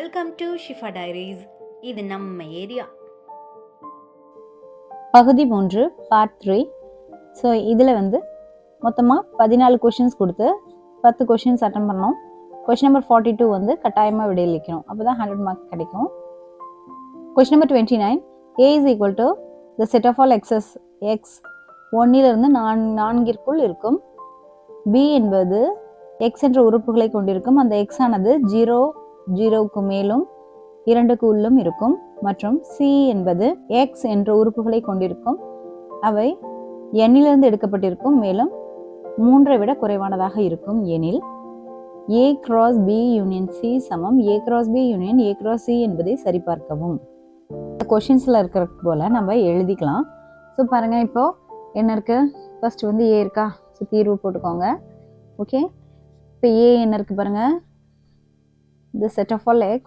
Welcome to Shifa diaries. இது நம்ம area. பகுதி 3 பார்ட் 3. ஸோ இதில் மொத்தமாக 14 கொஷின்ஸ் கொடுத்து 10 கொஷின்ஸ் அட்டன் பண்ணோம். கொஷின் நம்பர் 42 கட்டாயமாக விடையளிக்கணும், அப்போ தான் 100 மார்க் கிடைக்கும். Question number 29, A is equal to the set of all x's x 1 4 இருக்கும். B என்பது x என்ற உறுப்புகளை கொண்டிருக்கும். அந்த x ஆனது 0க்கு மேலும் 2க்கு உள்ளும் இருக்கும். மற்றும் C என்பது x என்ற உறுப்புகளை கொண்டிருக்கும். அவை n எடுக்கப்பட்டிருக்கும், மேலும் 3ஐ விட குறைவானதாக இருக்கும் எனில் A cross B union C சமம் A cross B union A cross C என்பதை சரிபார்க்கவும். கொஷின்ஸில் இருக்கிற போல் நம்ம எழுதிக்கலாம். ஸோ பாருங்கள், இப்போது என்ன இருக்குது? ஃபர்ஸ்ட் A இருக்கா? ஸோ தீர்வு போட்டுக்கோங்க. ஓகே, இப்போ A என்ன இருக்குது பாருங்கள். The set of all x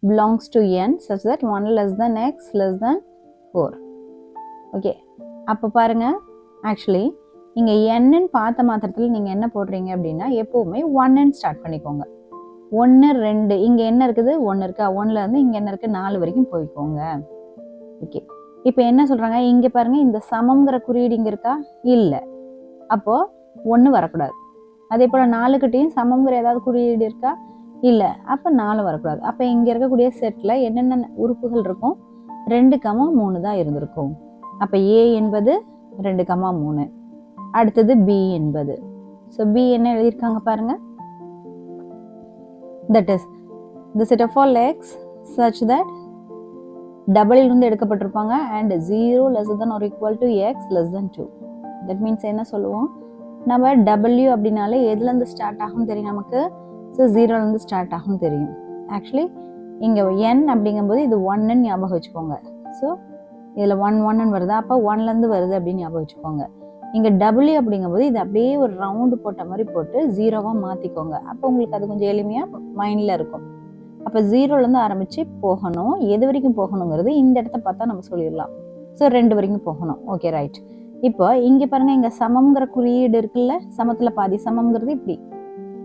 belongs to n such that 1 less than x less than 4. Okay, அப்போ பாருங்கள், ஆக்சுவலி இங்கே என்னன்னு பார்த்த மாத்திரத்தில் நீங்கள் என்ன போடுறீங்க அப்படின்னா எப்போவுமே 1ன்னு ஸ்டார்ட் பண்ணிக்கோங்க. 1 2 இங்கே என்ன இருக்குது? 1 இருக்கா? 1லேருந்து இங்கே என்ன இருக்குது? 4 வரைக்கும் போய்க்கோங்க. ஓகே, இப்போ என்ன சொல்கிறாங்க இங்கே பாருங்கள், இந்த சமங்கிற குறியீடு இங்கே இருக்கா? இல்லை. அப்போது 1 வரக்கூடாது. அதே போல் 4கிட்டையும் சமங்கிற ஏதாவது குறியீடு இருக்கா? இல்லை. அப்போ 4 வரக்கூடாது. அப்போ இங்கே இருக்கக்கூடிய செட்டில் என்னென்ன உறுப்புகள் இருக்கும்? 2,3 தான் இருந்திருக்கும். அப்போ A என்பது 2,3. அடுத்தது B என்பது, ஸோ B என்ன எழுதியிருக்காங்க பாருங்கள். That is the set of all x such that டபுளிலிருந்து எடுக்கப்பட்டிருப்பாங்க and 0 less than or equal to x less than 2. That means என்ன சொல்லுவோம்? நம்ம W அப்படின்னாலே எதுலேருந்து ஸ்டார்ட் ஆகும் தெரியும் நமக்கு? ஸோ 0லேருந்து ஸ்டார்ட் ஆகும் தெரியும். ஆக்சுவலி இங்கே n அப்படிங்கும்போது இது 1ன்னு ஞாபகம் வச்சுக்கோங்க. ஸோ இதில் 1 வருது, அப்போ 1லேருந்து வருது அப்படின்னு ஞாபகம் வச்சுக்கோங்க. இங்கே W அப்படிங்கும்போது இது அப்படியே ஒரு ரவுண்டு போட்ட மாதிரி போட்டு 0வாக மாற்றிக்கோங்க. அப்போ உங்களுக்கு அது கொஞ்சம் எளிமையாக மைண்டில் இருக்கும். அப்போ 0லேருந்து ஆரம்பித்து போகணும். எது வரைக்கும் போகணுங்கிறது இந்த இடத்த பார்த்தா நம்ம சொல்லிடலாம். ஸோ 2 வரைக்கும் போகணும். Okay, right. இப்போ இங்கே பாருங்கள், இங்கே சமங்கிற குறியீடு இருக்குல்ல, சமத்தில் பாதி சமங்கிறது இப்படி,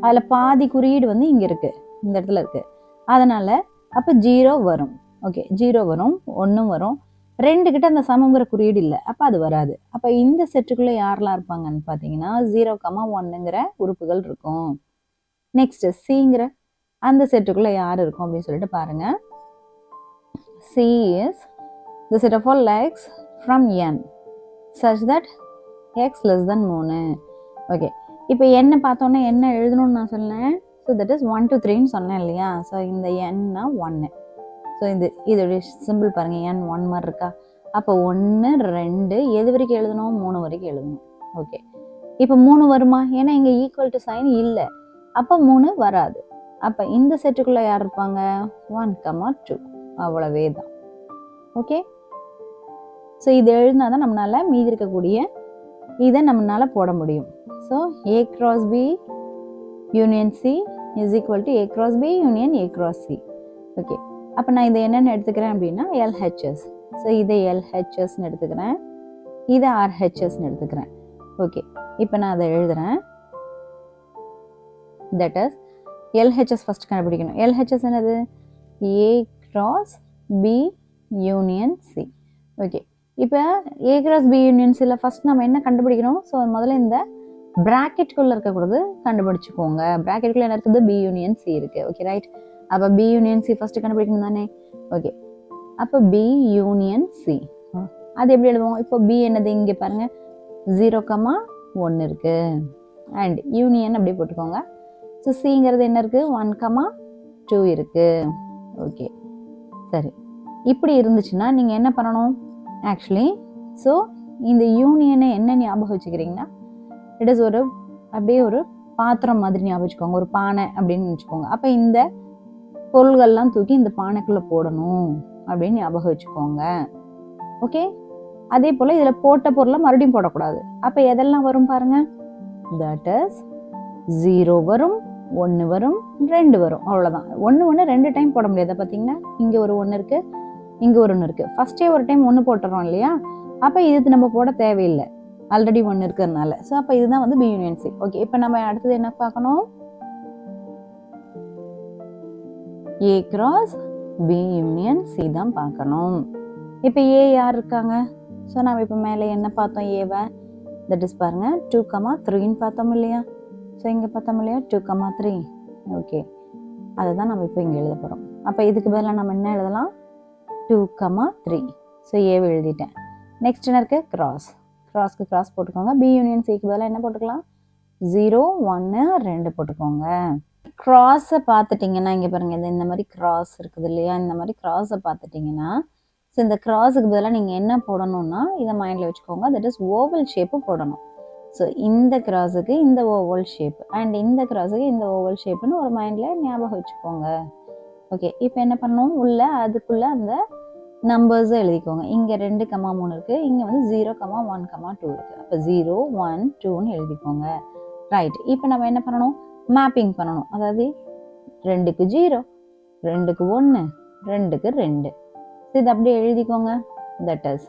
அதில் பாதி குறியீடு இங்கே இருக்குது, இந்த இடத்துல இருக்குது. அதனால் அப்போ 0 வரும். ஓகே, 0 வரும், 1 வரும். 2 கிட்ட அந்த சமங்கிற குறியீடு இல்லை, அப்போ அது வராது. அப்போ இந்த செட்டுக்குள்ளே யாரெல்லாம் இருப்பாங்கன்னு பார்த்தீங்கன்னா 0,1ங்கிற உறுப்புகள் இருக்கும். நெக்ஸ்ட் Cங்கிற அந்த செட்டுக்குள்ளே யார் இருக்கும் அப்படின்னு சொல்லிட்டு பாருங்கள். C is the set of all x from n such that x less than 3. Okay, இப்போ என்ன பார்த்தோன்னா என்ன எழுதணும்னு நான் சொன்னேன். ஸோ தட் இஸ் 1 to 3ன்னு சொன்னேன் இல்லையா? ஸோ இந்த n-னா 1. ஸோ இதோடைய சிம்பிள் பாருங்கள், n 1 மாதிரி இருக்கா? அப்போ 1 2 எது வரைக்கும் எழுதணும்? 3 வரைக்கும் எழுதணும். ஓகே, இப்போ 3 வருமா? ஏன்னா இங்கே ஈக்குவல் டு சைன் இல்லை, அப்போ 3 வராது. அப்போ இந்த செட்டுக்குள்ளே யார் இருப்பாங்க? 1,2. அவ்வளவே தான். ஓகே, ஸோ இது எழுதினா தான் நம்மளால் மீதி இருக்கக்கூடிய இதை நம்மளால் போட முடியும். So A cross B union C is equal to A cross B union A cross C. Okay, அப்போ நான் இதை என்னென்னு எடுத்துக்கிறேன் அப்படின்னா LHS. ஸோ இதை LHSன்னு எடுத்துக்கிறேன், இதை RHSன்னு எடுத்துக்கிறேன். ஓகே, இப்போ நான் அதை எழுதுகிறேன். தட் இஸ் LHS ஃபஸ்ட் கண்டுபிடிக்கணும். LHS என்னது? A cross B union C. Okay, இப்போ A cross B union Cல ஃபஸ்ட் நம்ம என்ன கண்டுபிடிக்கணும்? ஸோ முதல்ல இந்த ப்ராக்கெட்டுக்குள்ளே இருக்கக்கூடாது கண்டுபிடிச்சிக்கோங்க. ப்ராக்கெட்டுக்குள்ளே என்ன இருக்குது? B union C இருக்குது. Okay, right. அப்போ B union C ஃபஸ்ட்டு கண்டுபிடிக்கணும் தானே? ஓகே, அப்போ B union C அது எப்படி எழுதுவோம்? இப்போ B என்னது? இங்கே பாருங்கள், 0,1 இருக்குது அண்ட் யூனியன் அப்படி போட்டுக்கோங்க. ஸோ Cங்கிறது என்ன இருக்குது? 1,2 இருக்குது. ஓகே, சரி. இப்படி இருந்துச்சுன்னா நீங்கள் என்ன பண்ணணும்? ஆக்சுவலி ஸோ இந்த யூனியனை என்ன ஞாபகம் வச்சுக்கிறீங்கன்னா, இட் இஸ் அப்படியே ஒரு பாத்திரம் மாதிரி ஞாபகம் வச்சுக்கோங்க, ஒரு பானை அப்படின்னு வச்சுக்கோங்க. அப்போ இந்த பொருள்கள்லாம் தூக்கி இந்த பானைக்குள்ளே போடணும் அப்படின்னு ஞாபகம் வச்சுக்கோங்க. ஓகே, அதே போல் இதில் போட்ட பொருளை மறுபடியும் போடக்கூடாது. அப்போ எதெல்லாம் வரும் பாருங்கள். தட் இஸ் 0 வரும், 1 வரும், 2 வரும். அவ்வளோதான். 1 2 டைம் போட முடியாது. பார்த்தீங்கன்னா இங்கே ஒரு 1 இருக்குது, இங்கே ஒரு 1 இருக்குது. ஃபஸ்ட்டே ஒரு டைம் 1 போட்டுறோம் இல்லையா? அப்போ இது நம்ம போட தேவையில்லை, ஆல்ரெடி 1 இருக்கிறதுனால. ஸோ அப்போ இதுதான் B union C. ஓகே, இப்போ நம்ம அடுத்தது என்ன பார்க்கணும்? A cross B union C தான் பார்க்கணும். இப்போ ஏ யார் இருக்காங்க? ஸோ நம்ம இப்போ மேலே என்ன பார்த்தோம்? ஏவை தட் இஸ் பாருங்க 2,3ன்னு பார்த்தோம் இல்லையா? ஸோ இங்கே பார்த்தோம் இல்லையா 2,3. ஓகே, அதை தான் நம்ம இப்போ இங்கே எழுத போகிறோம். அப்போ இதுக்கு பதிலாக நம்ம என்ன எழுதலாம்? 2,3. ஸோ ஏவை எழுதிட்டேன். நெக்ஸ்ட் என்ன இருக்குது? கிராஸ்க்கு கிராஸ் போட்டுக்கோங்க. பி யூனியன் சிக்கு பதிலாக என்ன போட்டுக்கலாம்? 0, 1, 2 போட்டுக்கோங்க. கிராஸை பார்த்துட்டிங்கன்னா இங்கே பாருங்கள், இந்த மாதிரி கிராஸ் இருக்குது இல்லையா? இந்த மாதிரி கிராஸை பார்த்துட்டிங்கன்னா ஸோ இந்த கிராஸுக்கு பதிலாக நீங்கள் என்ன போடணும்னா இதை மைண்டில் வச்சுக்கோங்க. தட் இஸ் ஓவல் ஷேப்பு போடணும். ஸோ இந்த கிராஸுக்கு இந்த ஓவல் ஷேப் அண்ட் இந்த கிராஸுக்கு இந்த ஓவல் ஷேப்புன்னு ஒரு மைண்டில் ஞாபகம் வச்சுக்கோங்க. ஓகே, இப்போ என்ன பண்ணணும்? அதுக்குள்ளே அந்த நம்பர்ஸை எழுதிக்கோங்க. இங்கே 2,3 இருக்குது, இங்கே வந்து 0,1,2 இருக்குது. அப்போ 0, 1, 2ன்னு எழுதிக்கோங்க. ரைட், இப்போ நம்ம என்ன பண்ணணும்? மேப்பிங் பண்ணணும். அதாவது 2க்கு 0, 2க்கு 1, 2க்கு 2. இது அப்படியே எழுதிக்கோங்க. தட் இஸ்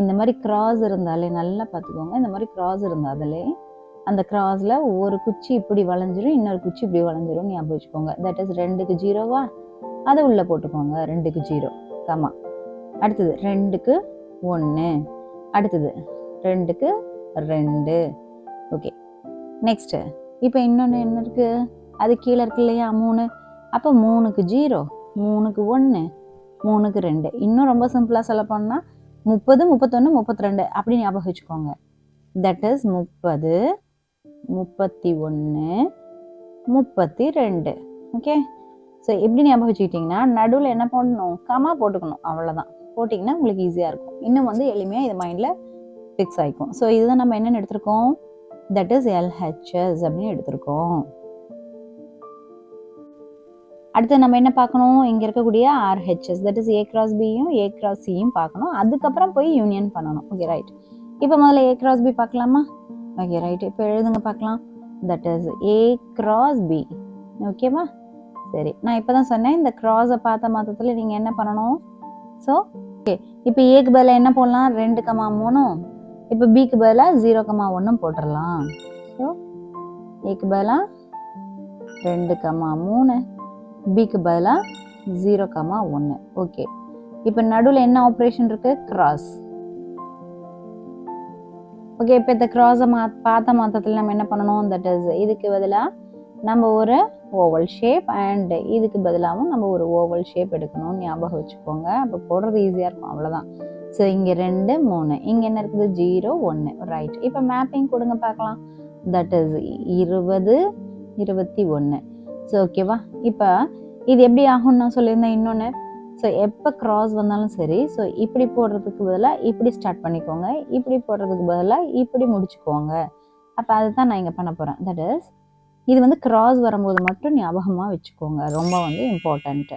இந்த மாதிரி கிராஸ் இருந்தாலே நல்லா பார்த்துக்கோங்க. இந்த மாதிரி கிராஸ் இருந்தாலே அந்த கிராஸில் ஒரு குச்சி இப்படி வளைஞ்சிரும், இன்னொரு குச்சி இப்படி வளைஞ்சிரும் ஞாபகம் வச்சுக்கோங்க. தட் இஸ் 2க்கு 0வா, அதை உள்ளே போட்டுக்கோங்க. 2க்கு 0, கமா. அடுத்தது 2க்கு 1, அடுத்தது 2க்கு 2. ஓகே, நெக்ஸ்ட்டு இப்போ இன்னொன்று என்ன இருக்குது? அது கீழே இருக்கு இல்லையா 3. அப்போ 3க்கு 0, 3க்கு 1, 3க்கு 2. இன்னும் ரொம்ப சிம்பிளாக சொல்ல போனால் 30, 31, 32 அப்படி ஞாபகம் வச்சுக்கோங்க. That is 30, 31, 32. ஓகே, ஸோ எப்படி ஞாபகம் வச்சுக்கிட்டிங்கன்னா நடுவில் என்ன பண்ணணும்? கமா போட்டுக்கணும். அவ்வளோதான். போட்டிங்கன்னா உங்களுக்கு ஈஸியாக இருக்கும். இன்னும் வந்து எளிமையாக இது மைண்டில் ஃபிக்ஸ் ஆகிக்கும். ஸோ இதுதான் நம்ம என்னென்னு எடுத்திருக்கோம்? தட் இஸ் எல்ஹெச்எஸ் அப்படின்னு எடுத்திருக்கோம். அடுத்து நம்ம என்ன பார்க்கணும்? இங்கே இருக்கக்கூடிய RHS that is A cross பியும் ஏ கிராஸ் சியும் பார்க்கணும். அதுக்கப்புறம் போய் யூனியன் பண்ணணும். Okay, right. இப்போ முதல்ல ஏ கிராஸ் பி பார்க்கலாமா? Okay, right. இப்போ எழுதுங்க பார்க்கலாம். That is A cross B. ஓகேவா? சரி, நான் இப்போ தான் சொன்னேன் இந்த கிராஸை பார்த்த மாத்திரத்தில் நீங்கள் என்ன பண்ணணும்? ஸோ ஓகே, இப்போ ஏக்கு பதிலாக என்ன போடலாம்? 2,3. இப்போ பிக்கு பதிலாக 0,1 போட்டுடலாம். ஸோ ஏக்கு பதிலாக 2,3, பிக்கு பதிலாக 0,1. ஓகே, இப்போ நடுவில் என்ன ஆப்ரேஷன் இருக்கு? கிராஸ். ஓகே, இப்போ இந்த கிராஸை பார்த்த மாத்திரத்தில் நம்ம என்ன பண்ணணும்? தட் இஸ் இதுக்கு பதிலாக நம்ம ஒரு ஓவல் ஷேப் அண்ட் இதுக்கு பதிலாகவும் நம்ம ஒரு ஓவல் ஷேப் எடுக்கணும்னு ஞாபகம் வச்சுக்கோங்க. அப்போ போடுறது ஈஸியாக இருக்கும். அவ்வளோதான். ஸோ இங்கே 2, 3, இங்கே என்ன இருக்குது? 0, 1. ரைட். இப்போ மேப்பிங் கொடுங்க பார்க்கலாம். That is 20, 21. ஸோ ஓகேவா? இப்போ இது எப்படி ஆகும்னு நான் சொல்லியிருந்தேன் இன்னொன்று. ஸோ எப்போ கிராஸ் வந்தாலும் சரி, ஸோ இப்படி போடுறதுக்கு பதிலாக இப்படி ஸ்டார்ட் பண்ணிக்கோங்க, இப்படி போடுறதுக்கு பதிலாக இப்படி முடிச்சுக்கோங்க. அப்போ அதுதான் நான் இங்கே பண்ண போகிறேன். தட் இஸ் இது வந்து கிராஸ் வரும்போது மட்டும் ஞாபகமாக வச்சுக்கோங்க. ரொம்ப வந்து இம்பார்ட்டண்ட்டு.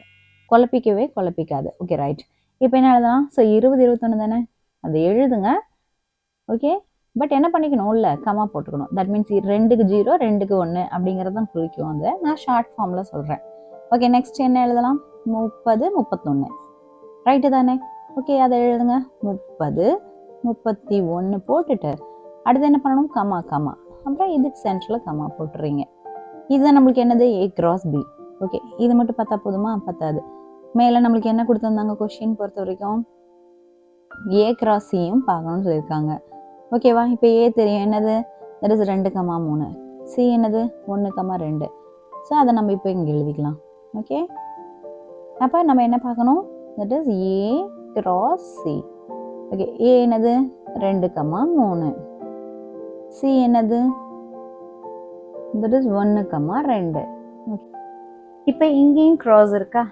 குழப்பிக்காது. Okay, right. இப்போ என்ன எழுதலாம்? ஸோ 20, 21 தானே, அதை எழுதுங்க. ஓகே, பட் என்ன பண்ணிக்கணும்? இல்லை கமா போட்டுக்கணும். தட் மீன்ஸ் 2க்கு 0, 2க்கு 1 அப்படிங்கிறது தான் குறிக்கும். அதை நான் ஷார்ட் ஃபார்மில் சொல்கிறேன். ஓகே, நெக்ஸ்ட் என்ன எழுதலாம்? 30, 31. ரைட்டு தானே? ஓகே, அதை எழுதுங்க. 30, 31 போட்டுட்டு அடுத்து என்ன பண்ணணும்? கமா. அப்புறம் இதுக்கு சென்டரில் கமா போட்டுறீங்க. இதுதான் நம்மளுக்கு என்னது? ஏ கிராஸ் பி. ஓகே, இது மட்டும் பார்த்தா போதுமா? பத்தாது. மேலே நம்மளுக்கு என்ன கொடுத்துருந்தாங்க? கொஸ்டின் பொறுத்த வரைக்கும் ஏ கிராஸ் சியும் பார்க்கணும்னு சொல்லியிருக்காங்க. ஓகேவா? இப்போ ஏ தெரியும் என்னது? That is 2,3. சி என்னது? 1,2. ஸோ அதை நம்ம இப்போ இங்கே எழுதிக்கலாம். ஓகே, அப்போ நம்ம என்ன பார்க்கணும்? That is A cross C. Okay, A என்னது? 2,3. சி என்னது? That is 1,2. ஓகே, இப்போ இங்கேயும் கிராஸ் இருக்கா?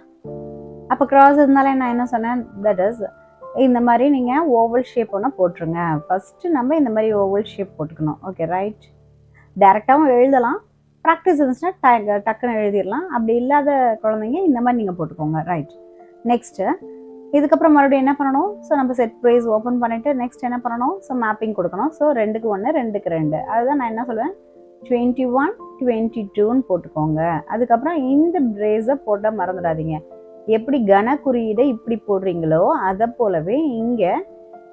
அப்போ கிராஸ் இருந்தாலே நான் என்ன சொன்னேன்? தட் இஸ் இந்த மாதிரி நீங்கள் ஓவல் ஷேப் ஒன்று போட்டுருங்க. ஃபஸ்ட்டு நம்ம இந்த மாதிரி ஓவல் ஷேப் போட்டுக்கணும். Okay, right. டேரெக்டாகவும் எழுதலாம். ப்ராக்டிஸ் இருந்துச்சுன்னா டக்குன்னு எழுதிடலாம். அப்படி இல்லாத குழந்தைங்க இந்த மாதிரி நீங்கள் போட்டுக்கோங்க. ரைட். நெக்ஸ்ட்டு இதுக்கப்புறம் மறுபடியும் என்ன பண்ணணும்? ஸோ நம்ம செட் ப்ரைஸ் ஓப்பன் பண்ணிவிட்டு நெக்ஸ்ட் என்ன பண்ணணும்? ஸோ மேப்பிங் கொடுக்கணும். ஸோ 2க்கு 1, 2க்கு 2. அதுதான் நான் என்ன சொல்லுவேன்? 21, 22ன்னு போட்டுக்கோங்க. அதுக்கப்புறம் இந்த ப்ரேஸை போட்டால் மறந்துடாதீங்க. எப்படி கன குறியீடை இப்படி போடுறீங்களோ அதை போலவே இங்கே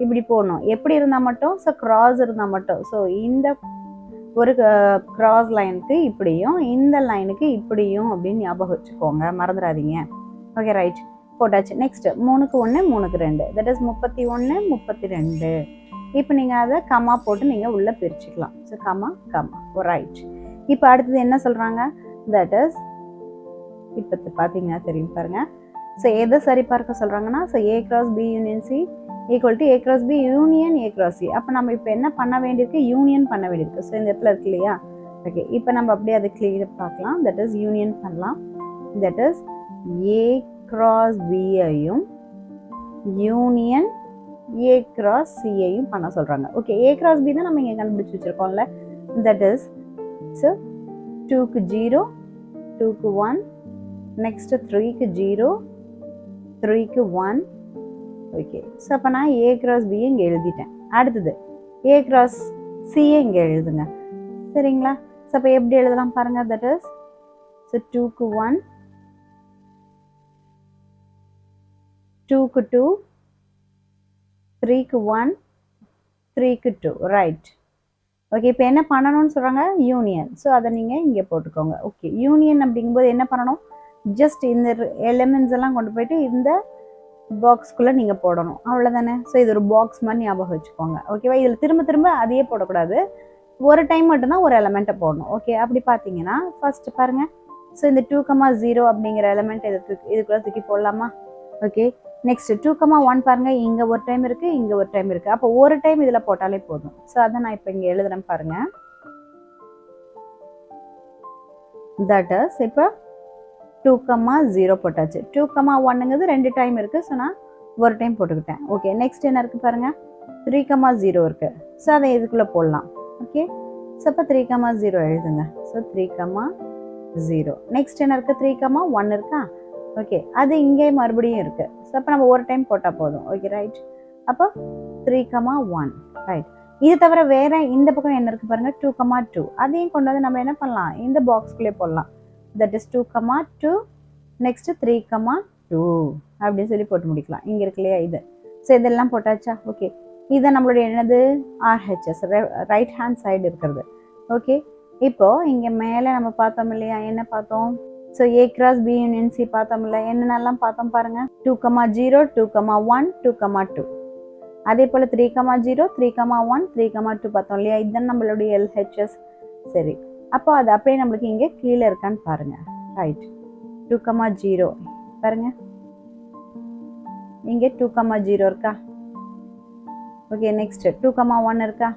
இப்படி போடணும். எப்படி இருந்தால் மட்டும்? ஸோ கிராஸ் இருந்தால் மட்டும். ஸோ இந்த ஒரு கிராஸ் லைனுக்கு இப்படியும் இந்த லைனுக்கு இப்படியும் அப்படின்னு ஞாபகம் வச்சுக்கோங்க, மறந்துடாதீங்க. ஓகே ரைட் போட்டாச்சு. நெக்ஸ்ட் 3க்கு 1 3க்கு 2 தட் இஸ் 31 32. இப்போ நீங்கள் அதை கமா போட்டு நீங்கள் உள்ளே பிரிச்சுக்கலாம். So comma comma right. இப்போ அடுத்தது என்ன சொல்கிறாங்க, தட் இஸ் இப்போ பார்த்தீங்கன்னா தெரியும் பாருங்க. ஸோ எதை சரி பார்க்க சொல்கிறாங்கன்னா, so A cross B union C equal to A cross B union A cross C. அப்போ நம்ம இப்போ என்ன பண்ண வேண்டியிருக்கு, யூனியன் பண்ண வேண்டியிருக்கு. ஸோ இந்த இடத்துல இருக்கு இல்லையா, ஓகே இப்போ நம்ம அப்படியே அதை கிளியர் பார்க்கலாம். தட் இஸ் யூனியன் பண்ணலாம். தட் இஸ் A cross B-ஐயும் யூனியன் A cross C-ஐயும் பண்ண சொல்கிறாங்க. ஓகே A cross B தான் நம்ம இங்கே கண்டுபிடிச்சி வச்சுருக்கோம்ல. தட் இஸ் ஸோ 2க்கு 0 2க்கு 1 நெக்ஸ்ட் 3க்கு 0 3க்கு 1. ஓகே ஸோ அப்போ நான் A cross B இங்கே எழுதிட்டேன். அடுத்தது A cross C-ஐ இங்கே எழுதுங்க. சரிங்களா? ஸோ அப்போ எப்படி எழுதலாம் பாருங்கள். தட் இஸ் ஸோ 2க்கு 1 2க்கு 2 3க்கு 1 3க்கு 2 ரைட். ஓகே இப்போ என்ன பண்ணணும்னு சொல்கிறாங்க, யூனியன். ஸோ அதை நீங்கள் இங்கே போட்டுக்கோங்க. ஓகே யூனியன் அப்படிங்கும்போது என்ன பண்ணணும், ஜஸ்ட் இந்த எலிமெண்ட்ஸ் எல்லாம் கொண்டு போயிட்டு இந்த பாக்ஸ்குள்ளே நீங்கள் போடணும், அவ்வளோதானே. ஸோ இது ஒரு பாக்ஸ் மாதிரி ஞாபகம் வச்சுக்கோங்க. ஓகேவா? இதில் திரும்ப திரும்ப அதையே போடக்கூடாது, ஒரு டைம் மட்டும்தான் ஒரு எலமெண்ட்டை போடணும். ஓகே அப்படி பார்த்தீங்கன்னா ஃபர்ஸ்ட் பாருங்கள். ஸோ இந்த 2,0 அப்படிங்கிற எலமெண்ட் இதுக்குள்ளே தூக்கி போடலாமா? ஓகே நெக்ஸ்ட் 2,1 பாருங்கள், இங்கே ஒரு டைம் இருக்குது இங்கே ஒரு டைம் இருக்குது. அப்போ ஒரு டைம் இதில் போட்டாலே போதும். ஸோ அதை நான் இப்போ இங்கே எழுதுறேன் பாருங்கள். தட் இஸ் இப்போ 2,0 போட்டாச்சு. 2,1ங்கிறது 2 டைம் இருக்குது. ஸோ நான் ஒரு டைம் போட்டுக்கிட்டேன். ஓகே நெக்ஸ்ட் என்ன இருக்குது பாருங்கள், 3,0 இருக்குது. ஸோ அதை இதுக்குள்ளே போடலாம். ஓகே ஸோ அப்போ 3,0 எழுதுங்க. ஸோ 3,0 நெக்ஸ்ட் என்ன இருக்குது, 3,1 இருக்கா? ஓகே அது இங்கே மறுபடியும் இருக்குது. ஸோ அப்போ நம்ம ஒரு டைம் போட்டால் போதும். Okay right. அப்போ 3,1 ரைட். இது தவிர வேறு இந்த பக்கம் என்ன இருக்குது பாருங்கள், 2,2 அதையும் கொண்டு வந்து நம்ம என்ன பண்ணலாம், இந்த பாக்ஸ்குள்ளே போடலாம். தட் இஸ் 2,2 நெக்ஸ்ட் 3,2 அப்படின்னு சொல்லி போட்டு முடிக்கலாம். இங்கே இருக்கு இல்லையா இது. ஸோ இதெல்லாம் போட்டாச்சா? ஓகே இதை நம்மளுடைய என்னது, RHS ரைட் ஹேண்ட் சைடு இருக்கிறது. ஓகே இப்போ இங்கே மேலே நம்ம பார்த்தோம் இல்லையா, என்ன பார்த்தோம், so A cross B union C பார்த்தோம்ல, என்னென்னலாம் பார்த்தோம் பாருங்கள், 2,0 2,1 2,2 அதே போல் 3,0 3,1 3,2 பார்த்தோம் இல்லையா, இதுதான் நம்மளுடைய LHS. சரி அப்போ அது அப்படியே நம்மளுக்கு இங்கே கீழே இருக்கான்னு பாருங்கள். ரைட் 2,0 பாருங்கள், இங்கே 2,0 இருக்கா? ஓகே நெக்ஸ்ட் 2,1 இருக்கா?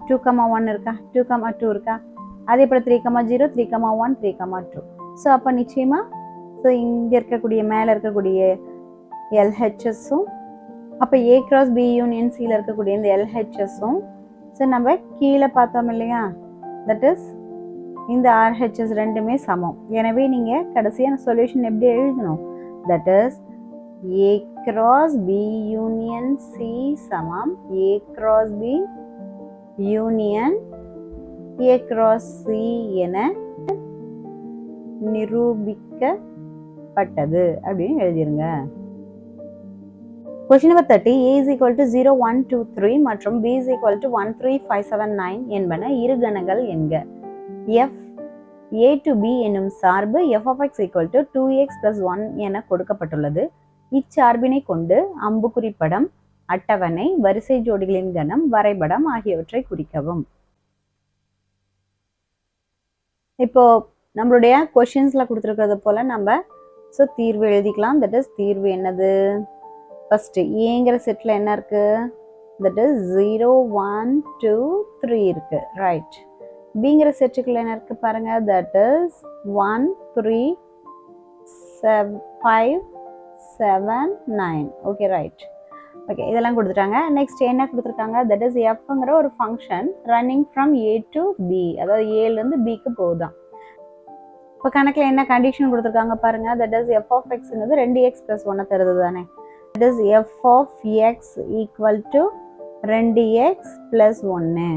2,1 இருக்கா? 2,2 இருக்கா? அதே போல் 3,0 3,1 3,2. ஸோ அப்போ நிச்சயமாக ஸோ இங்கே இருக்கக்கூடிய மேலே இருக்கக்கூடிய LHSும் அப்போ A cross B union Cயில் இருக்கக்கூடிய இந்த LHSும் ஸோ நம்ம கீழே பார்த்தோம் இல்லையா, தட் இஸ் இந்த RHS ரெண்டுமே சமம். எனவே நீங்கள் கடைசியான சொல்யூஷன் எப்படி எழுதணும், that is A cross B union C சமம் A cross B union A cross C என நிரூபிக்கப்பட்டது அப்படின்னு எழுதிருங்க. Question number 30. A is equal to 0, 1, 2, 3 மற்றும் B is equal to 1, 3, 5, 7, 9 என்பன இரு கணங்கள் என்க. F A to B என்னும் சார்பு f of x equal to 2x plus 1 என கொடுக்கப்பட்டுள்ளது. இச்சார்பினை கொண்டு அம்புக்குறி படம், அட்டவணை, வரிசை ஜோடிகளின் கணம், வரைபடம் ஆகியவற்றை குறிக்கவும். இப்போ நம்மளுடைய கொஷின்ஸ்ல கொடுத்துருக்கிறது போல நம்ம ஸோ தீர்வு எழுதிக்கலாம். தட் இஸ் தீர்வு என்னது, ஃபர்ஸ்ட் ஏங்கிற செட்டில் என்ன இருக்கு, தட் இஸ் 0, 1, 2, 3 இருக்கு. ரைட். பிங்கிற செட்டுக்குள்ள என்ன இருக்கு பாருங்க, that is 1, 3, 5, 7, 9. Okay right. Okay இதெல்லாம் கொடுத்துட்டாங்க. நெக்ஸ்ட் என்ன கொடுத்துருக்காங்க, தட் இஸ் எஃப்ங்கிற ஒரு function running from A to B, அதாவது ஏலேருந்து பிக்கு போகுதான். இப்போ கணக்கில் என்ன கண்டிஷன் கொடுத்துருக்காங்க பாருங்க, that is f of xங்கிறது 2x plus 1 தருது தானே. That is f of x equal to 2x plus 1.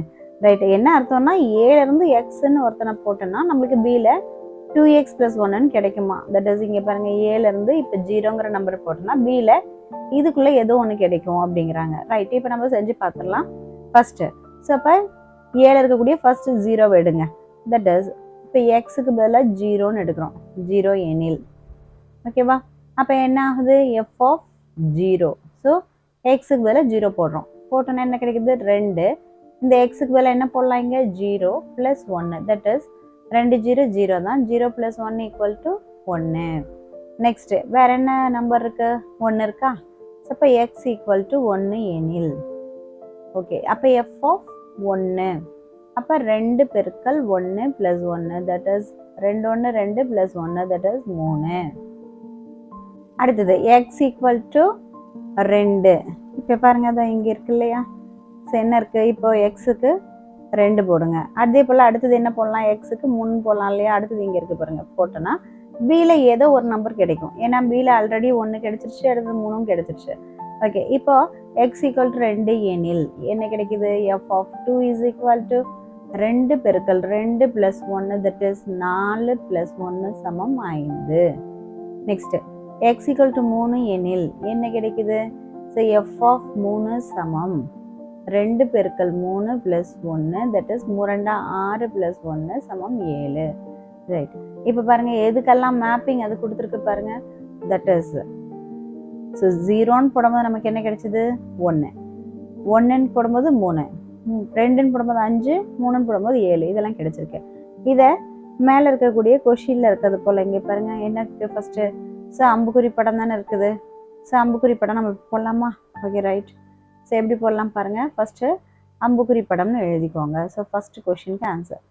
Right. என்ன அர்த்தம்னா ஏலேருந்து எக்ஸ்ன்னு ஒருத்தனை போட்டோன்னா நம்மளுக்கு பியில் 2x plus 1 கிடைக்குமா. தட் இஸ் இங்கே பாருங்க, ஏலேருந்து இப்போ 0ங்கிற நம்பர் போட்டோம்னா பியில் இதுக்குள்ளே ஏதோ ஒன்று கிடைக்கும் அப்படிங்கிறாங்க. ரைட். இப்போ நம்ம செஞ்சு பார்த்துடலாம். ஃபர்ஸ்ட்டு ஸோ அப்போ ஏழு இருக்கக்கூடிய ஃபர்ஸ்ட் 0 எடுங்க. தட் இஸ் இப்போ எக்ஸுக்கு பதிலாக ஜீரோன்னு எடுக்கிறோம், 0 எனில். ஓகேவா? அப்போ என்ன ஆகுது? F of 0. ஸோ எக்ஸுக்கு பதிலாக 0 போடுறோம். போட்டோன்னா என்ன கிடைக்குது? 2. இந்த எக்ஸுக்கு பதிலாக என்ன போடலாம்? இங்கே 0 + 1. தட் இஸ் 2 0 0 தான். 0 + 1 = 1. நெக்ஸ்ட்டு வேற என்ன நம்பர் இருக்கு? 1 இருக்கா? அப்போ எக்ஸ் ஈக்குவல் டு 1 எனில். ஓகே, அப்போ எஃப் ஆஃப் 1. அப்போ 2 பெருக்கல் 1 + 1 தட் இஸ் 2 1 2 + 1 தட் இஸ் 3. அடுத்தது எக்ஸ் ஈக்குவல் டு 2. இப்போ பாருங்க, அதான் இங்கே இருக்கு இல்லையா? ஸோ என்ன இருக்குது? இப்போ எக்ஸுக்கு 2 போடுங்க. அதே போல் அடுத்தது என்ன போடலாம்? எக்ஸுக்கு 3 போடலாம் இல்லையா? அடுத்தது இங்கே இருக்குது பாருங்கள். போட்டோன்னா பியில் ஏதோ ஒரு நம்பர் கிடைக்கும். ஏன்னா பியில் ஆல்ரெடி 1 கிடைச்சிருச்சு, அடுத்தது 3ம் கிடைச்சிருச்சு. ஓகே, இப்போ எக்ஸ் ஈக்குவல் டு 2 எனில் என்ன கிடைக்குது? F of 2 is equal to 2 பெருக்கல் 2 + 1 தட் இஸ் 4 + 1 சமம் 5. நெக்ஸ்ட் எக்ஸ் ஈக்குவல் டு 3 எனில் என்ன கிடைக்குது? ஸோ எஃப் ஆஃப் 3 சமம் 2 பெருக்கல் 3 + 1 தட் இஸ் 3 2 6 + 1 சமம் 7. ரைட், இப்போ பாருங்க எதுக்கெல்லாம் மேப்பிங் அது கொடுத்துருக்கு பாருங்க. தட் இஸ் ஸோ 0ன்னு போடும்போது நமக்கு என்ன கிடைச்சது? 1. 1ன்னு போடும்போது 3, 2ன்னு போடும்போது 5, 3ன்னு போடும்போது 7. இதெல்லாம் கிடைச்சிருக்கு. இதை மேலே இருக்கக்கூடிய கொஷினில் இருக்கிறது போல் இங்கே பாருங்க என்ன இருக்குது? ஃபஸ்ட்டு ஸோ அம்புக்குறி படம் தானே இருக்குது. ஸோ அம்புக்குறி படம் நம்ம போடலாமா? Okay, right. ஸோ எப்படி போடலாம் பாருங்கள். ஃபஸ்ட்டு அம்புக்குறி படம்னு எழுதிக்கோங்க. ஸோ ஃபஸ்ட்டு கொஷினுக்கு ஆன்சர்.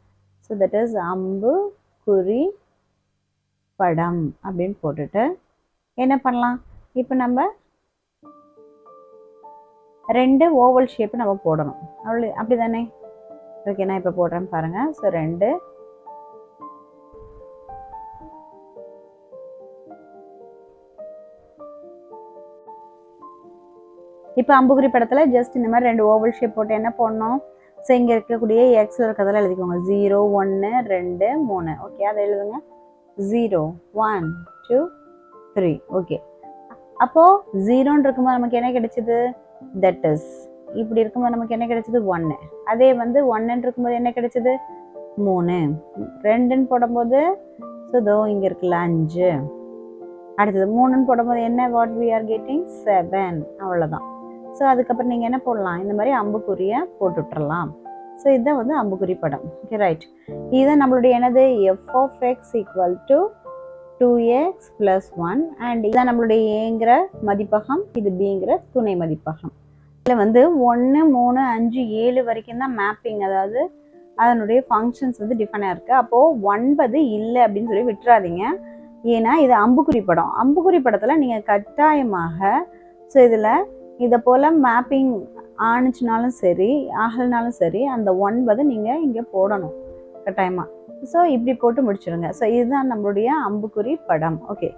ஸோ தட் இஸ் அம்புக்குறி படம் அப்படின்னு போட்டுட்டு என்ன பண்ணலாம்? இப்போ நம்ம 2 ஓவல் ஷேப்பு நம்ம போடணும். அப்படி தானே? ஓகே, நான் இப்போ போடுறேன் பாருங்கள். ஸோ 2 இப்போ அம்புக்குறி படத்தில் ஜஸ்ட் இந்த மாதிரி 2 ஓவல் ஷேப் போட்டு என்ன போடணும்? ஸோ இங்கே இருக்கக்கூடிய எக்ஸில் இருக்கிறதெல்லாம் எழுதிக்கோங்க. 0 1 2 3. ஓகே, அதை எழுதுங்க. 0 1 2 3. ஓகே, அப்போது 0ன்னு இருக்கும்போது நமக்கு என்ன கிடைச்சிது? தட் இஸ் இப்படி இருக்கும்போது நமக்கு என்ன கிடைச்சிது? 1. அதே வந்து 1ன்னு இருக்கும்போது என்ன கிடைச்சிது? 3. 2ன்னு போடும்போது ஸோ இதோ இங்கே இருக்குல்ல 5. அடுத்தது 3ன்னு போடும்போது என்ன? What we are getting? 7. அவ்வளோதான். ஸோ அதுக்கப்புறம் நீங்கள் என்ன போடலாம்? இந்த மாதிரி அம்புக்குறியை போட்டு விட்டுறலாம். ஸோ இதுதான் வந்து அம்புக்குறி படம். Okay, right. இதுதான் நம்மளுடைய என்னது? F of X equal to 2x + 1 and இதுதான் நம்மளுடைய ஏங்கிற மதிப்பகம், இது பிங்கிற துணை மதிப்பகம். இதில் வந்து 1 3 5 7 வரைக்கும் தான் மேப்பிங், அதாவது அதனுடைய ஃபங்க்ஷன்ஸ் வந்து டிஃபைனாக இருக்குது. அப்போது 9 இல்லை அப்படின்னு சொல்லி விட்டுறாதீங்க. ஏன்னா இது அம்புக்குறி படம். அம்புக்குறி படத்தில் நீங்கள் கட்டாயமாக ஸோ இதில் இதை போல் மேப்பிங் ஆணுச்சுனாலும் சரி ஆகலைனாலும் சரி அந்த 9 நீங்கள் இங்கே போடணும் கட்டாயமாக. ஸோ இப்படி போட்டு முடிச்சிடுங்க. ஸோ இதுதான் நம்மளுடைய அம்புக்குறி படம். ஓகே,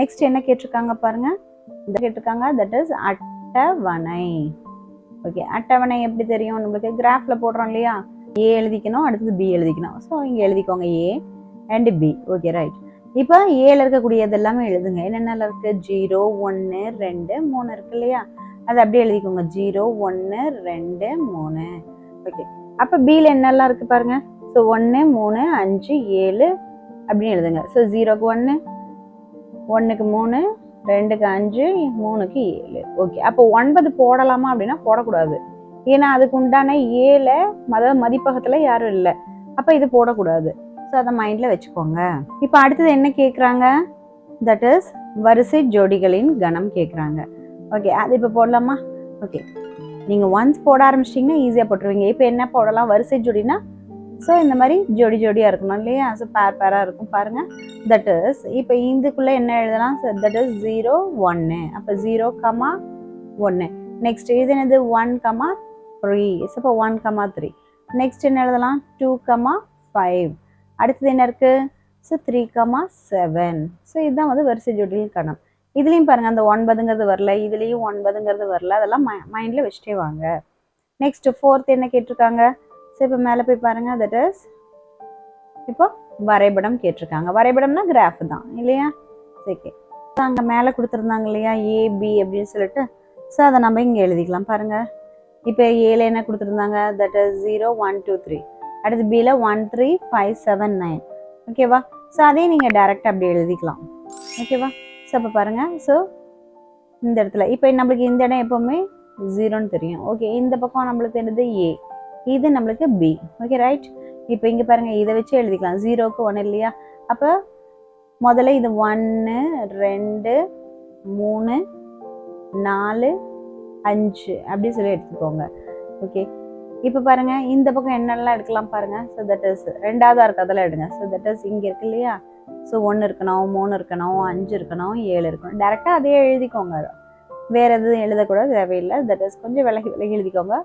நெக்ஸ்ட் என்ன கேட்டிருக்காங்க பாருங்கள். இந்த கேட்டிருக்காங்க தட் இஸ் அட்டவணை. ஓகே, அட்டவணை எப்படி தெரியும் நம்மளுக்கு? கிராஃபில் போடுறோம் இல்லையா? ஏ எழுதிக்கணும், அடுத்தது பி எழுதிக்கணும். ஸோ இங்கே எழுதிக்கோங்க A and B. Okay, right. இப்போ ஏல இருக்கக்கூடியது எல்லாமே எழுதுங்க. என்னென்ன இருக்குது? 0 1 2 3 இருக்கு இல்லையா? அது அப்படியே எழுதிக்கோங்க. 0 1 2 3. ஓகே, அப்போ பியில் என்னெல்லாம் இருக்குது பாருங்கள். ஸோ 1 3 5 7 அப்படின்னு எழுதுங்க. ஸோ 0க்கு 1, 1க்கு 3, 2க்கு 5, 3க்கு 7. ஓகே, அப்போ 9 போடலாமா அப்படின்னா போடக்கூடாது. ஏன்னா அதுக்கு உண்டான ஏல அதாவது மதிப்பகத்தில் யாரும் இல்லை. அப்போ இது போடக்கூடாது. ஸோ அதை மைண்டில் வச்சுக்கோங்க. இப்போ அடுத்தது என்ன கேட்குறாங்க? தட் இஸ் வரிசை ஜோடிகளின் கணம் கேட்குறாங்க. ஓகே, அது இப்போ போடலாமா? ஓகே, நீங்கள் ஒன்ஸ் போட ஆரம்பிச்சிட்டிங்கன்னா ஈஸியாக போட்டுருவீங்க. இப்போ என்ன போடலாம்? வரிசை ஜோடினா ஸோ இந்த மாதிரி ஜோடி ஜோடியாக இருக்கணும் இல்லையா? ஸோ பேராக இருக்கும் பாருங்கள். தட் இஸ் இப்போ இதுக்குள்ளே என்ன எழுதலாம்? That is 0 1. அப்போ 0, 1. நெக்ஸ்ட் இது என்னது? 1, 3. ஸோ இப்போ 1, 3. நெக்ஸ்ட் என்ன எழுதலாம்? 2, 5. அடுத்தது என்ன இருக்குது? ஸோ 3, 7. ஸோ இதுதான் வந்து வரிசை ஜோடியில் கணம். இதுலேயும் பாருங்கள் அந்த 9ங்கிறது வரல, இதுலேயும் 9ங்கிறது வரல. அதெல்லாம் மைண்டில் வச்சுட்டே வாங்க. நெக்ஸ்ட் 4th என்ன கேட்டிருக்காங்க? ஸோ இப்போ மேலே போய் பாருங்கள். தட் இஸ் இப்போ வரைபடம் கேட்டிருக்காங்க. வரைபடம்னா கிராஃப் தான் இல்லையா? ஓகே, அங்கே மேலே கொடுத்துருந்தாங்க இல்லையா ஏபி அப்படின்னு சொல்லிட்டு. ஸோ அதை நம்ம இங்கே எழுதிக்கலாம் பாருங்கள். இப்போ ஏல என்ன கொடுத்துருந்தாங்க? That is 0 1 2 3. அடுத்து பியில் 1 3 5 7 9. ஓகேவா? ஸோ அதையும் நீங்கள் டைரெக்டாக அப்படி எழுதிக்கலாம். ஓகேவா? ஸோ அப்போ பாருங்கள், ஸோ இந்த இடத்துல இப்போ நம்மளுக்கு இந்த இடம் எப்போவுமே 0ன்னு தெரியும். ஓகே, இந்த பக்கம் நம்மளுக்கு என்னது A, இது நம்மளுக்கு B. Okay right? இப்போ இங்கே பாருங்கள், இதை வச்சு எழுதிக்கலாம். 0க்கு 1 இல்லையா? அப்போ முதல்ல இது 1 2 3 4 5 அப்படி சொல்லி எடுத்துக்கோங்க. ஓகே, இப்போ பாருங்கள் இந்த பக்கம் என்னெல்லாம் எடுக்கலாம் பாருங்கள். ஸோ தட் இஸ் ரெண்டாவதாக இருக்குது, அதெல்லாம் எடுங்க. ஸோ தட் இஸ் இங்கே இருக்கு இல்லையா? ஸோ 1 இருக்கணும், 3 இருக்கணும், 5 இருக்கணும், 7 இருக்கணும். டேரெக்டாக அதே எழுதிக்கோங்க, வேறு எதுவும் எழுதக்கூட தேவையில்லை. தட் இஸ் கொஞ்சம் விலகி விலகி எழுதிக்கோங்க.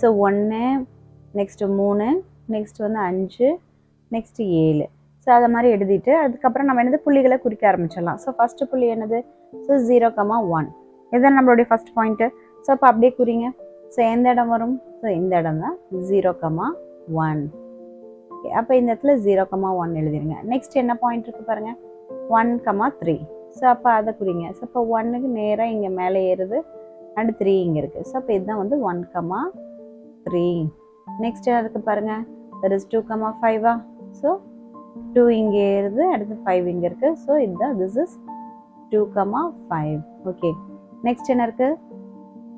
ஸோ 1, நெக்ஸ்ட்டு 3, நெக்ஸ்ட் வந்து 5, நெக்ஸ்ட்டு 7. ஸோ அதை மாதிரி எழுதிட்டு அதுக்கப்புறம் நம்ம என்னது புள்ளிகளை குறிக்க ஆரம்பிச்சிடலாம். ஸோ ஃபஸ்ட்டு புள்ளி என்னது? ஸோ 0,1 இதுதான் நம்மளுடைய ஃபஸ்ட் பாயிண்ட்டு. ஸோ அப்போ அப்படியே குறிங்க. ஸோ எந்த இடம் வரும்? ஸோ இந்த இடம் தான் 0,1. ஓகே, அப்போ இந்த இடத்துல 0,1 எழுதிருங்க. நெக்ஸ்ட் என்ன பாயிண்ட் இருக்குது பாருங்கள், 1,3. ஸோ அப்போ அதை குறிங்க. ஸோ அப்போ 1க்கு நேராக இங்கே மேலே ஏறுது அண்ட் 3 இங்கே இருக்குது. ஸோ அப்போ இதுதான் வந்து 1,3. நெக்ஸ்ட் என்ன இருக்குது பாருங்கள், தட் இஸ் 2,5. ஸோ 2 இங்கே ஏறுது, அடுத்து 5 இங்கே இருக்குது. ஸோ இதுதான் திஸ் இஸ் 2,5. ஓகே, நெக்ஸ்ட் என்ன இருக்குது?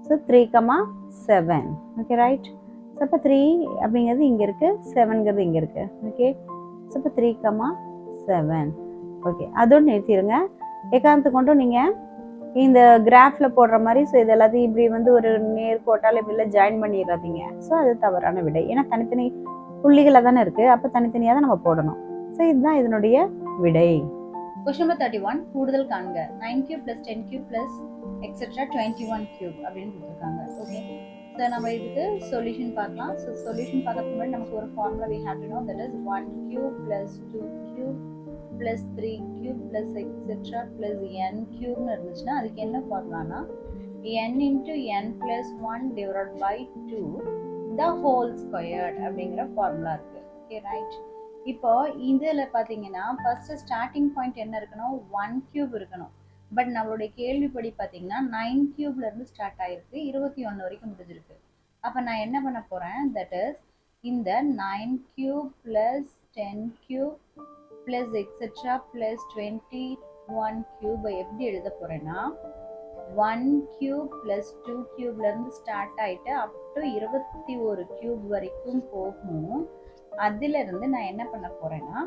ஸோ 3,7. Okay right? ஸோ அப்போ 3 அப்படிங்கிறது இங்கே இருக்குது, 7ங்கிறது இங்கே இருக்குது. ஓகே, ஸோ இப்போ 3,7. ஓகே, அதோடு நிறுத்திடுங்க. எக்காரணத்தை கொண்டும் நீங்கள் இந்த கிராஃபில் போடுற மாதிரி ஸோ இது எல்லாத்தையும் இப்படி வந்து ஒரு நேர்கோட்டால் இப்படிலாம் ஜாயின் பண்ணிடாதீங்க. ஸோ அது தவறான விடை. ஏன்னா தனித்தனி புள்ளிகளாக தானே இருக்குது, அப்போ தனித்தனியாக தான் நம்ம போடணும். ஸோ இதுதான் இதனுடைய விடை. கொஸ்டின் நம்பர் 31 கூடுதல் காண்க. 9³ + 10³ + எக்ஸெட்ரா 21³ அப்படின்னு கொடுத்துருக்காங்க. ஓகே, ஸோ நம்ம இதுக்கு சொல்யூஷன் பார்க்கலாம். ஸோ சொல்யூஷன் பார்க்கறதுக்கு முன்னாடி நமக்கு ஒரு formula we have to know, that is 1³ + 2³ + 3³ + etcetera + n³ இருந்துச்சுன்னா அதுக்கு என்ன ஃபார்முலானா n × n + 1 / 2 the whole squared அப்படிங்கிற ஃபார்முலா இருக்கு. Okay right? இப்போ இதில் பார்த்தீங்கன்னா ஃபர்ஸ்ட் ஸ்டார்டிங் பாயிண்ட் என்ன இருக்கணும்? 1³ இருக்கணும். பட் நம்மளுடைய கேள்விப்படி பார்த்தீங்கன்னா 9³ இருந்து ஸ்டார்ட் ஆயிருக்கு, 21 வரைக்கும் முடிஞ்சிருக்கு. அப்போ நான் என்ன பண்ண போகிறேன், தட் இஸ் இந்த 9³ + 10³ + எக்ஸெட்ரா + 21³ எப்படி எழுத போகிறேன்னா 1³ + 2³ இருந்து ஸ்டார்ட் ஆகிட்டு அப் டு 21³ வரைக்கும் போகும். அதிலிருந்து நான் என்ன பண்ண போறேன்னா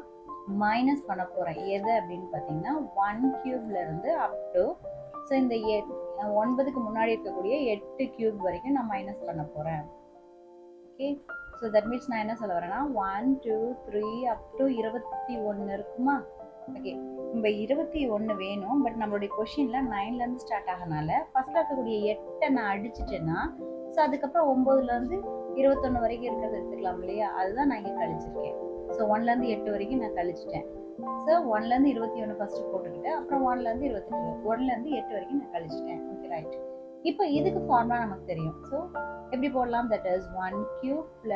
மைனஸ் பண்ண போறேன். எது அப்படின்னு பார்த்தீங்கன்னா 1³ இருந்து அப் டு ஸோ இந்த 9க்கு முன்னாடி இருக்கக்கூடிய 8³ வரைக்கும் நான் மைனஸ் பண்ண போறேன். ஓகே, ஸோ தட் மீன்ஸ் நான் என்ன சொல்ல வரேன்னா 1 2 3 அப் டு 21 இருக்குமா? ஓகே, நம்ம 21 வேணும். பட் நம்மளுடைய கொஷினில் 9லேருந்து ஸ்டார்ட் ஆகனால ஃபர்ஸ்ட்ல இருக்கக்கூடிய 8 நான் அடிச்சிட்டேன்னா ஸோ அதுக்கப்புறம் 9லேருந்து 21 வரைக்கும் இருக்கிறது எடுத்துக்கலாம் இல்லையா? அதுதான் நான் இங்கே கழிச்சிருக்கேன். ஸோ 1லேருந்து 8 வரைக்கும் நான் கழிச்சிட்டேன். ஸோ 1லேருந்து 21 ஃபர்ஸ்ட் போட்டுக்கிட்டு அப்புறம் 1லேருந்து 22 1லேருந்து 8 வரைக்கும் நான் கழிச்சிட்டேன். Okay right? இப்போ இதுக்கு ஃபார்முலா நமக்கு தெரியும். ஸோ எப்படி போடலாம்? தட் இஸ் 1³ +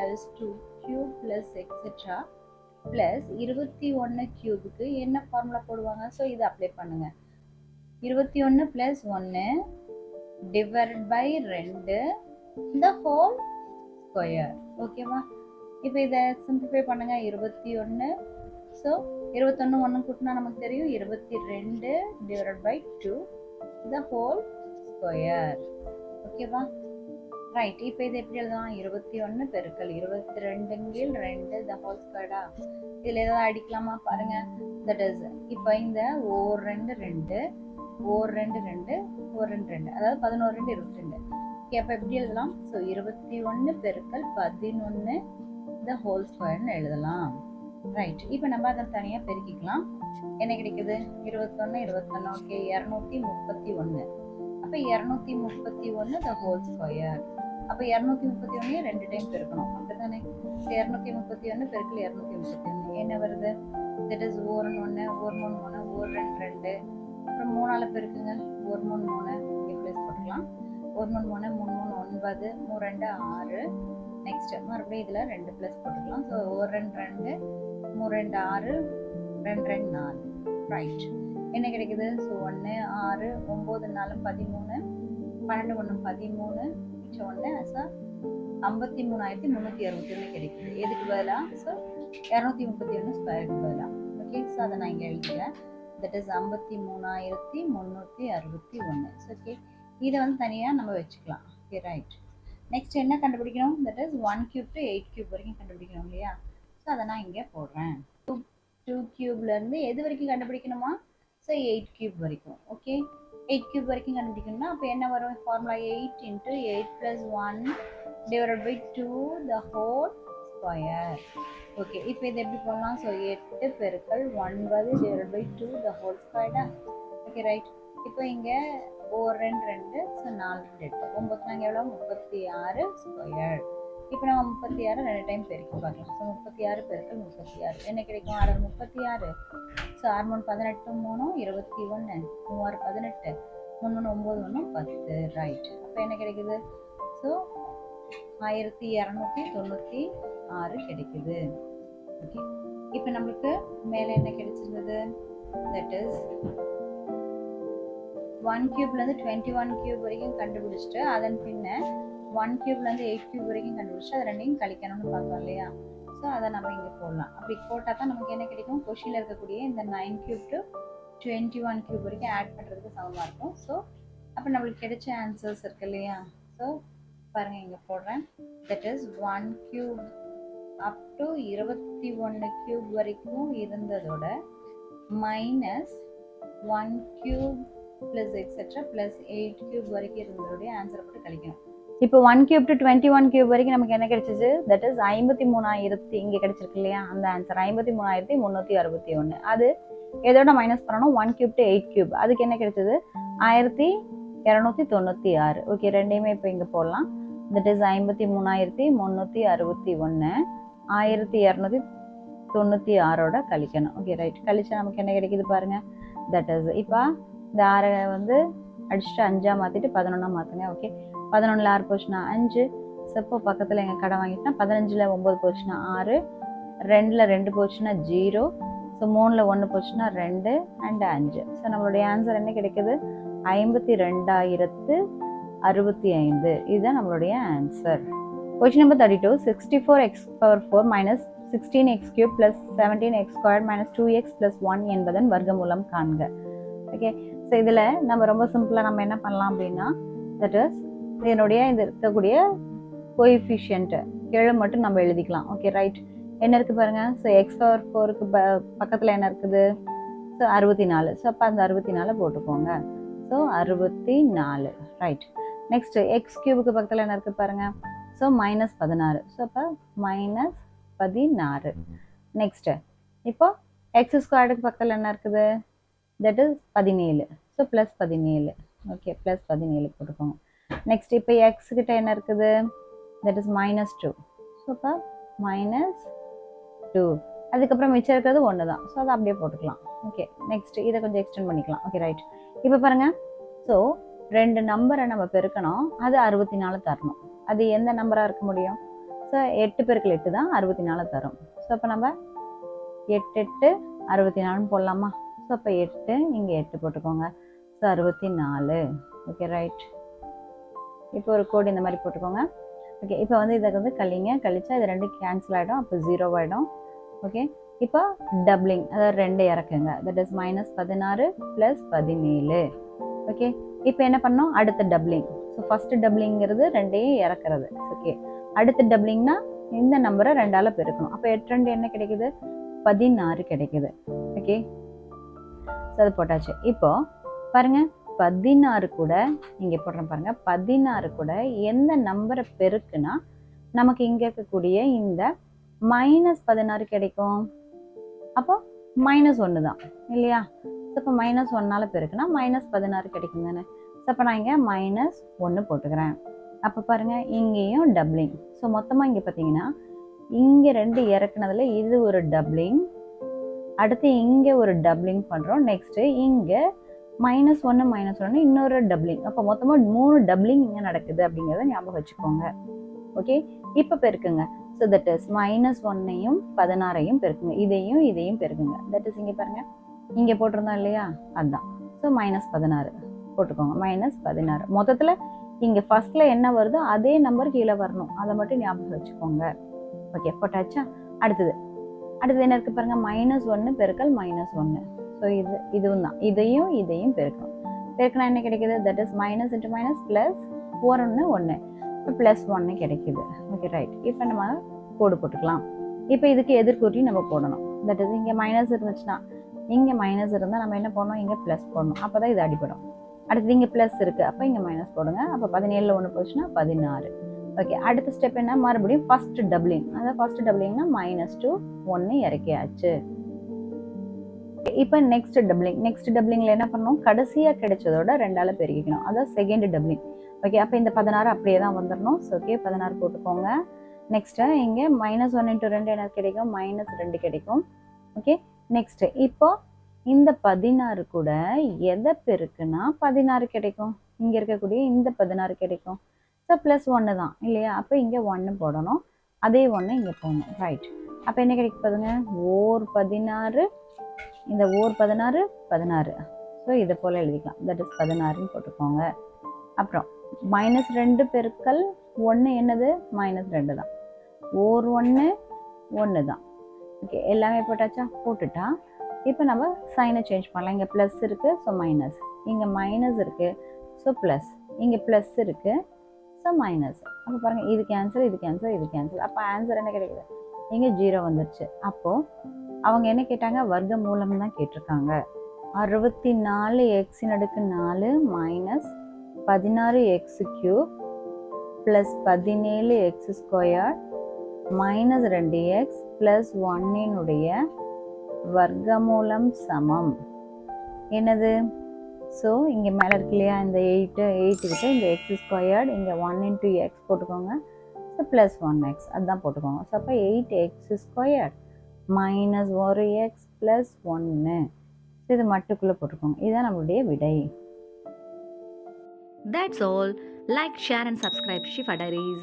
2³ + எக்ஸெட்ரா + 21³ என்ன ஃபார்முலா போடுவாங்க? ஸோ இதை அப்ளை பண்ணுங்க. 21 + 1 / 2 the whole square. ஓகேவா? இப்போ இதை சிம்பிளிஃபை பண்ணுங்க. 21 ஸோ 21 1 கூட்டினா நமக்கு தெரியும் 22 / 2 the whole square. ஓகேவா? ரைட், இப்போ இது எப்படி எழுதலாம்? 21 பெருக்கல் 22/2 the whole square. இதில் ஏதாவது அடிக்கலாமா பாருங்க. தட் இஸ் இப்போ இந்த 1 2 2 1 2 2 1 2 2 அதாவது 11 2 22. ஓகே, அப்போ எப்படி எழுதலாம்? ஸோ 21 பெருக்கல் 11 the whole squareன்னு எழுதலாம். ரைட், இப்போ நம்ம அதை தனியாக பெருக்கிக்கலாம். என்ன கிடைக்குது? 21 21. ஓகே, 231. அப்போ 231 the whole square. அப்போ 231 2 டைம் பெருக்கணும், அப்படிதானே? 231 பெருக்கல் 231 என்ன வருது? தட் இஸ் 1 1 1 3 3 1 2 2 அப்புறம் 3ஆல் பெருக்குங்க. 1 3 3 இங்கே ப்ளஸ் போட்டுக்கலாம். 1 3 3 3 3 9 3 2 6. நெக்ஸ்ட் மறுபடியும் இதில் 2 ப்ளஸ் போட்டுக்கலாம். ஸோ 1 2 2 3 2 6 2 2 4. ரைட், என்ன கிடைக்குது? ஸோ 1 6 9 4 13 12 1 13 மிச்சம் 1 ஸோ 53,361 கிடைக்குது. எதுக்கு பதிலாக? ஸோ 231 ஸ்கொயருக்கு பதிலாக. ஓகே. ஸோ அதை நான் இங்கே எழுதிக்கிறேன். That is 53,361. ஓகே, இதை வந்து தனியாக நம்ம வச்சுக்கலாம். Okay right. நெக்ஸ்ட் என்ன கண்டுபிடிக்கணும்? That is 1 cube to 8 cube வரைக்கும் கண்டுபிடிக்கணும் இல்லையா? ஸோ அதை நான் இங்கே போடுறேன். 2 cubeலேருந்து எது வரைக்கும் கண்டுபிடிக்கணுமா? ஸோ 8 cube வரைக்கும். ஓகே, 8 cube வரைக்கும் கண்டுபிடிக்கணும்னா அப்போ என்ன வரும்? Formula 8 into 8 plus 1 divided by 2 the whole square. Okay, இப்போ இது எப்படி போடலாம்? ஸோ 8 பெருக்கல் 9 divided by 2 the whole square. Okay right. இப்போ இங்கே ஒரு 2 2, ஸோ 4 2 8 9 நாங்கள் எவ்வளோ? 36 ஸ்கொயர். இப்போ நம்ம 36 2 டைம் பெருக்கி பார்க்கலாம். ஸோ 36 பெருக்கல் 36 என்ன கிடைக்கும்? 6 36. ஸோ 6 3 18 3 21 3 18 3 9 1 10. ரைட். அப்போ என்ன கிடைக்குது? ஸோ 1296 கிடைக்குது. ஓகே, இப்போ நம்மளுக்கு மேலே என்ன கிடைச்சிருந்தது? தட் இஸ் 1 cubeலேருந்து 21 cube வரைக்கும் கண்டுபிடிச்சிட்டு அதன் பின்ன 1 cubeலேருந்து 8 cube வரைக்கும் கண்டுபிடிச்சிட்டு அது ரெண்டையும் கழிக்கணும்னு பார்த்தோம் இல்லையா? ஸோ அதை நம்ம இங்கே போடலாம். அப்படி போட்டால் தான் நமக்கு என்ன கிடைக்கும்? கொஷினில் இருக்கக்கூடிய இந்த 9 cube to 21 cube வரைக்கும் ஆட் பண்ணுறதுக்கு சமமாக இருக்கும். ஸோ அப்போ நம்மளுக்கு கிடைச்ச ஆன்சர்ஸ் இருக்கு இல்லையா? ஸோ பாருங்கள் இங்கே போடுறேன். That is 1 cube up to 21 cube வரைக்கும் இருந்ததோட minus 1 cube plus etc plus 8 cube வரைக்கும் இருந்ததோடைய ஆன்சரை போட்டு கழிக்கணும். இப்போ 1 cube to 21 cube வரைக்கும் நமக்கு என்ன கிடைச்சிச்சு? தட் இஸ் 53,000 இங்கே கிடைச்சிருக்கு இல்லையா? அந்த ஆன்சர் 53,361. அது எதோட மைனஸ் பண்ணணும்? 1 cube to 8 cube. அதுக்கு என்ன கிடைச்சது? 1296. ஓகே, ரெண்டையுமே இப்போ இங்கே போடலாம். தட் இஸ் 53,361 1296 கழிக்கணும். Okay right. கழிச்சா நமக்கு என்ன கிடைக்குது பாருங்க. தட் இஸ் இப்போ இந்த 6 வந்து அடிச்சுட்டு 5 மாற்றிட்டு 11 மாற்றுங்க. ஓகே, 11ல் 6 போச்சுன்னா 5. ஸோ இப்போ பக்கத்தில் எங்கள் கடை வாங்கிட்டோம்னா 15ல் 9 போச்சுன்னா 6, 2ல் 2 போச்சுன்னா 0, ஸோ 3ல் 1 போச்சுன்னா 2 அண்ட் 5. ஸோ நம்மளுடைய ஆன்சர் என்ன கிடைக்குது? 52,065. இதுதான் நம்மளுடைய answer. Question number 32. 64x power 4 minus 16x cube plus 17x squared minus 2x plus 1 என்பதன் வர்க்கமூலம் காண்க. ஓகே, ஸோ இதில் நம்ம ரொம்ப சிம்பிளாக நம்ம என்ன பண்ணலாம் அப்படின்னா, தட் இஸ் இதனுடைய இது இருக்கக்கூடிய கோஎஃபிஷியன்ட்டு கீழே மட்டும் நம்ம எழுதிக்கலாம். Okay right. என்ன இருக்குது பாருங்கள். ஸோ எக்ஸ் பவர் 4க்கு பக்கத்தில் என்ன இருக்குது? ஸோ 64. ஸோ அப்போ அந்த 64 போட்டுக்கோங்க. ஸோ 64. ரைட். நெக்ஸ்ட் எக்ஸ் கியூபுக்கு பக்கத்தில் என்ன இருக்குது பாருங்கள். So minus 16. ஸோ அப்போ மைனஸ் 16. நெக்ஸ்ட்டு இப்போ எக்ஸ் ஸ்கொயர்டுக்கு பக்கத்தில் என்ன இருக்குது? That is 17. So plus 17. Okay, plus 17 போட்டுக்கோங்க. நெக்ஸ்ட் இப்போ எக்ஸ் கிட்ட என்ன இருக்குது? That is minus 2. ஸோ இப்போ மைனஸ் 2. அதுக்கப்புறம் மிச்சம் இருக்கிறது 1 தான். ஸோ அதை அப்படியே போட்டுக்கலாம். ஓகே, நெக்ஸ்ட் இதை கொஞ்சம் எக்ஸ்டெண்ட் பண்ணிக்கலாம். Okay right. இப்போ பாருங்கள். ஸோ 2 நம்பரை நம்ம பெருக்கணும். அது 64 தரணும். அது எந்த நம்பராக இருக்க முடியும்? ஸோ 8 பெருக்கல் 8 தான் 64 தரும். ஸோ அப்போ நம்ம 8 8 64 போடலாமா? ஸோ அப்போ 8 இங்கே 8 போட்டுக்கோங்க. ஸோ 64. Okay right. இப்போ ஒரு கோடு இந்த மாதிரி போட்டுக்கோங்க. ஓகே, இப்போ வந்து இதை வந்து கழிச்சா இது 2 கேன்சல் ஆகிடும். அப்போ 0 ஆகிடும். ஓகே, இப்போ டபுளிங், அதாவது 2 இறக்குங்க. That is minus 16 plus 17. Okay, இப்போ என்ன பண்ணோம்? அடுத்த டபுளிங். ஸோ ஃபஸ்ட்டு டபுளிங்கிறது 2ஐயும் இறக்குறது. ஓகே, அடுத்த டபுளிங்னா இந்த நம்பரை 2ஆல் பெருக்கணும். அப்போ 8 2 என்ன கிடைக்குது? 16 கிடைக்குது. ஓகே, ஸோ அது போட்டாச்சு. இப்போ பாருங்க, 16 கூட இங்கே போடுறேன் பாருங்க. 16 கூட எந்த நம்பரை பெருக்குனா நமக்கு இங்கே இருக்கக்கூடிய இந்த மைனஸ் 16 கிடைக்கும்? அப்போ மைனஸ் 1 தான் இல்லையா? ஸோ இப்போ மைனஸ் 1ஆல் பெருக்குனா மைனஸ் 16 கிடைக்கும் தானே? ஸோ அப்போ நான் இங்கே மைனஸ் 1 போட்டுக்கிறேன். அப்போ பாருங்கள், இங்கேயும் டபுளிங். ஸோ மொத்தமாக இங்கே பார்த்தீங்கன்னா இங்கே 2 இறக்குனதில் இது ஒரு டபுளிங், அடுத்து இங்கே ஒரு டபுளிங் பண்ணுறோம். நெக்ஸ்ட்டு இங்கே -1 -1 இன்னொரு டபுளிங். அப்போ மொத்தமாக 3 டபுளிங் இங்கே நடக்குது அப்படிங்கிறத ஞாபகம் வச்சுக்கோங்க. ஓகே, இப்போ பெருக்குங்க. ஸோ தட் இஸ் -1ஐயும் 16ஐயும் பெருக்குங்க. இதையும் பெருக்குங்க. தட் இஸ் இங்கே பாருங்கள், இங்கே போட்டிருந்தோம் இல்லையா? அதுதான். ஸோ -16 போட்டுக்கோங்க. -16. மொத்தத்தில் இங்கே ஃபர்ஸ்ட்டில் என்ன வருதோ அதே நம்பர் கீழே வரணும். அதை மட்டும் ஞாபகம் வச்சுக்கோங்க. ஓகே, போட்டாச்சா? அடுத்தது அடுத்து என்ன இருக்குது பாருங்கள், -1 பெருக்கல் -1. ஸோ இதுவும் தான், இதையும் பெருக்கணும். பெருக்கினா என்ன கிடைக்குது, that is minus into minus plus 1 இப்போ +1 கிடைக்குது. Okay right. இப்போ நம்ம கோடு போட்டுக்கலாம். இப்போ இதுக்கு எதிர்கூட்டி நம்ம போடணும். தட் இஸ் இங்கே மைனஸ் இருந்துச்சுன்னா, இங்கே மைனஸ் இருந்தால் நம்ம என்ன பண்ணணும், இங்கே ப்ளஸ் போடணும். அப்போ தான் இது அடிப்படும். அடுத்து இங்கே ப்ளஸ் இருக்குது, அப்போ இங்கே மைனஸ் போடுங்க. அப்போ 17ல் 1 போச்சுன்னா 16. ஓகே, அடுத்த ஸ்டெப் என்ன, மறுபடியும் ஃபர்ஸ்ட் டபுளிங். அதாவது ஃபர்ஸ்ட் டபுளிங்னா -2 1 இறக்கியாச்சு. இப்போ நெக்ஸ்ட் டபுளிங்கில் என்ன பண்ணணும், கடைசியாக கிடைச்சதோட 2ஆல் பெருக்கிக்கணும். அதாவது செகண்ட் டபுளிங். ஓகே, அப்போ இந்த 16 அப்படியே தான் வந்துடணும். ஸோ ஓகே 16 போட்டுக்கோங்க. நெக்ஸ்ட்டு இங்கே -1 × 2 என்ன கிடைக்கும், -2 கிடைக்கும். ஓகே, நெக்ஸ்ட்டு இப்போ இந்த 16 கூட எதை பெருக்குன்னா 16 கிடைக்கும். இங்கே இருக்கக்கூடிய இந்த 16 கிடைக்கும். ஸோ +1 தான் இல்லையா, அப்போ இங்கே 1 போடணும். அதே 1 இங்கே போடணும். ரைட். அப்போ என்ன கிடைக்க போகுதுங்க, ஓர் 16, இந்த ஓர் 16 16. ஸோ இதை போல் எழுதிக்கலாம். தட் இஸ் 16ன்னு போட்டுக்கோங்க. அப்புறம் -2 பெருக்கல் 1 என்னது, -2 தான். ஓர் 1 தான். ஓகே, எல்லாமே போட்டாச்சா, போட்டுட்டா இப்போ நம்ம சைனை சேஞ்ச் பண்ணலாம். இங்கே ப்ளஸ் இருக்குது, ஸோ மைனஸ். இங்கே மைனஸ் இருக்குது, ஸோ ப்ளஸ். இங்கே ப்ளஸ் இருக்குது, ஸோ மைனஸ். அப்போ பாருங்கள், இது கேன்சல், இது கேன்சல், இது கேன்சல். அப்போ ஆன்சர் என்ன கிடைக்குது, இங்கே 0 வந்துடுச்சு. அப்போது அவங்க என்ன கேட்டாங்க, வர்க்க மூலம் தான் கேட்டிருக்காங்க. 64x⁴ minus 16x³ plus 17x² minus 2x plus 1 வர்க்கமூலம் சமம் என்னது. ஸோ இங்கே மேலே இருக்கு இல்லையா, இந்த 8 கிட்ட இந்த x², இங்கே 1 × x போட்டுக்கோங்க. ஸோ ப்ளஸ் 1x அதுதான் போட்டுக்கோங்க. ஸோ அப்போ 8x² மைனஸ் 1x ப்ளஸ் 1. இது மட்டுக்குள்ளே போட்டுக்கோங்க. இதுதான் நம்மளுடைய விடை. That's all. Like, share and subscribe Shifa Diaries.